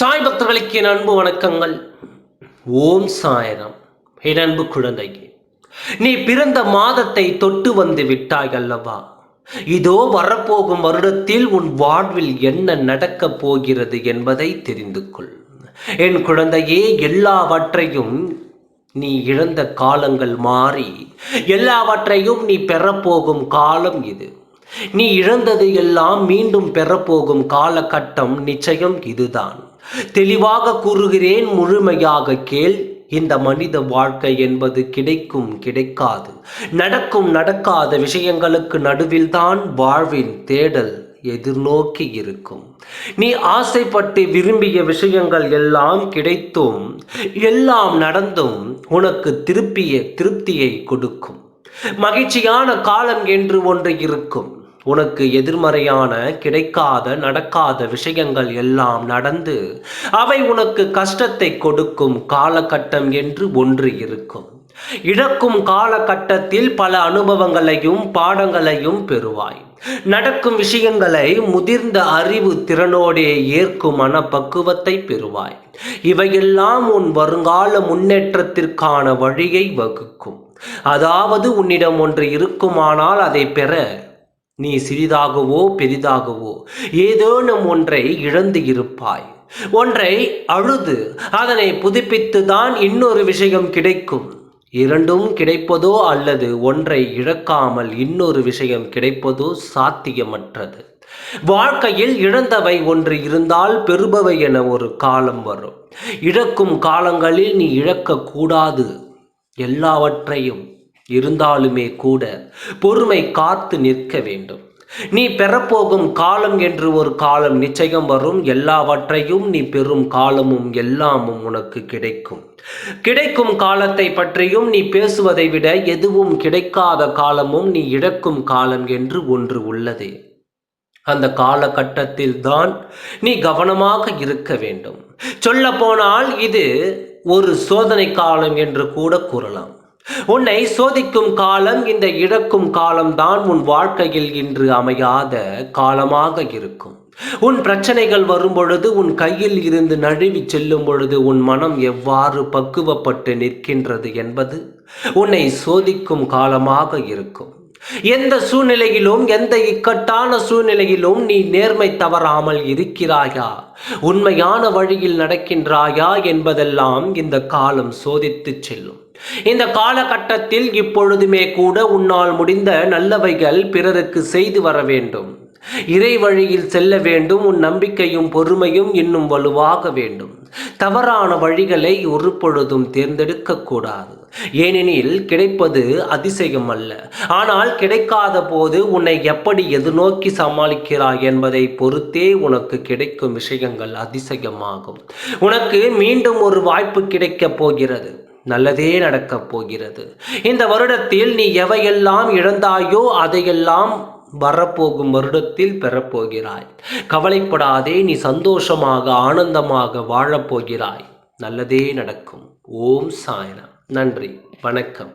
சாய் பக்தர்களுக்கு என் அன்பு வணக்கங்கள். ஓம் சாய்ராம். என் அன்பு குழந்தையே, நீ பிறந்த மாதத்தை தொட்டு வந்து விட்டாய் அல்லவா? இதோ வரப்போகும் வருடத்தில் உன் வாழ்வில் என்ன நடக்கப் போகிறது என்பதை தெரிந்து கொள். என் குழந்தையே, எல்லாவற்றையும் நீ இழந்த காலங்கள் மாறி எல்லாவற்றையும் நீ பெறப்போகும் காலம் இது. நீ இழந்தது எல்லாம் மீண்டும் பெறப்போகும் காலகட்டம் நிச்சயம் இதுதான். தெளிவாக கூறுகிறேன், முழுமையாக கேள். இந்த மனித வாழ்க்கை என்பது கிடைக்கும் கிடைக்காது, நடக்கும் நடக்காத விஷயங்களுக்கு நடுவில்தான் வாழ்வின் தேடல் எதிர்நோக்கி இருக்கும். நீ ஆசைப்பட்டு விரும்பிய விஷயங்கள் எல்லாம் கிடைத்தும் எல்லாம் நடந்தும் உனக்கு திருப்தியை கொடுக்கும். மகிழ்ச்சியான காலம் என்று ஒன்று இருக்கும். உனக்கு எதிர்மறையான கிடைக்காத நடக்காத விஷயங்கள் எல்லாம் நடந்து அவை உனக்கு கஷ்டத்தை கொடுக்கும் காலகட்டம் என்று ஒன்று இருக்கும். இழக்கும் காலகட்டத்தில் பல அனுபவங்களையும் பாடங்களையும் பெறுவாய். நடக்கும் விஷயங்களை முதிர்ந்த அறிவு திறனோடே ஏற்கும் மனப்பக்குவத்தை பெறுவாய். இவையெல்லாம் உன் வருங்கால முன்னேற்றத்திற்கான வழியை வகுக்கும். அதாவது உன்னிடம் ஒன்று இருக்குமானால் அதை பெற நீ சிறிதாகவோ பெரிதாகவோ ஏதேனும் ஒன்றை இழந்து இருப்பாய். ஒன்றை அழுது அதனை புதுப்பித்துதான் இன்னொரு விஷயம் கிடைக்கும். இரண்டும் கிடைப்பதோ அல்லது ஒன்றை இழக்காமல் இன்னொரு விஷயம் கிடைப்பதோ சாத்தியமற்றது. வாழ்க்கையில் இழந்தவை ஒன்று இருந்தால் பெறுபவை என ஒரு காலம் வரும். இழக்கும் காலங்களில் நீ இழக்கக்கூடாது. எல்லாவற்றையும் இருந்தாலுமே கூட பொறுமை காத்து நிற்க வேண்டும். நீ பெறப்போகும் காலம் என்று ஒரு காலம் நிச்சயம் வரும். எல்லாவற்றையும் நீ பெறும் காலமும் எல்லாமும் உனக்கு கிடைக்கும். கிடைக்கும் காலத்தை பற்றியும் நீ பேசுவதை விட எதுவும் கிடைக்காத காலமும் நீ இழக்கும் காலம் என்று ஒன்று உள்ளது. அந்த காலகட்டத்தில் தான் நீ கவனமாக இருக்க வேண்டும். சொல்ல போனால் இது ஒரு சோதனை காலம் என்று கூட கூறலாம். உன்னை சோதிக்கும் காலம், இந்த இழக்கும் காலம்தான் உன் வாழ்க்கையில் இன்று அமையாத காலமாக இருக்கும். உன் பிரச்சனைகள் வரும் பொழுது, உன் கையில் இருந்து நழுவி செல்லும் பொழுது உன் மனம் எவ்வாறு பக்குவப்பட்டு நிற்கின்றது என்பது உன்னை சோதிக்கும் காலமாக இருக்கும். எந்த சூழ்நிலையிலும், எந்த இக்கட்டான சூழ்நிலையிலும் நீ நேர்மை தவறாமல் இருக்கிறாயா, உண்மையான வழியில் நடக்கின்றாயா என்பதெல்லாம் இந்த காலம் சோதித்து செல்லும். இந்த காலகட்டத்தில் இப்பொழுதுமே கூட உன்னால் முடிந்த நல்லவைகள் பிறருக்கு செய்து வர வேண்டும். இறை வழியில் செல்ல வேண்டும். உன் நம்பிக்கையும் பொறுமையும் இன்னும் வலுவாக வேண்டும். தவறான வழிகளை ஒரு பொழுதும் தேர்ந்தெடுக்க கூடாது. ஏனெனில் கிடைப்பது அதிசயம் அல்ல, ஆனால் கிடைக்காத போது உன்னை எப்படி எதிர்நோக்கி சமாளிக்கிறாய் என்பதை பொறுத்தே உனக்கு கிடைக்கும் விஷயங்கள் அதிசயமாகும். உனக்கு மீண்டும் ஒரு வாய்ப்பு கிடைக்கப் போகிறது. நல்லதே நடக்கப் போகிறது. இந்த வருடத்தில் நீ எவையெல்லாம் இழந்தாயோ அதையெல்லாம் வரப்போகும் வருடத்தில் பெறப்போகிறாய். கவலைப்படாதே, நீ சந்தோஷமாக ஆனந்தமாக வாழப்போகிறாய். நல்லதே நடக்கும். ஓம் சாய்ராம். நன்றி, வணக்கம்.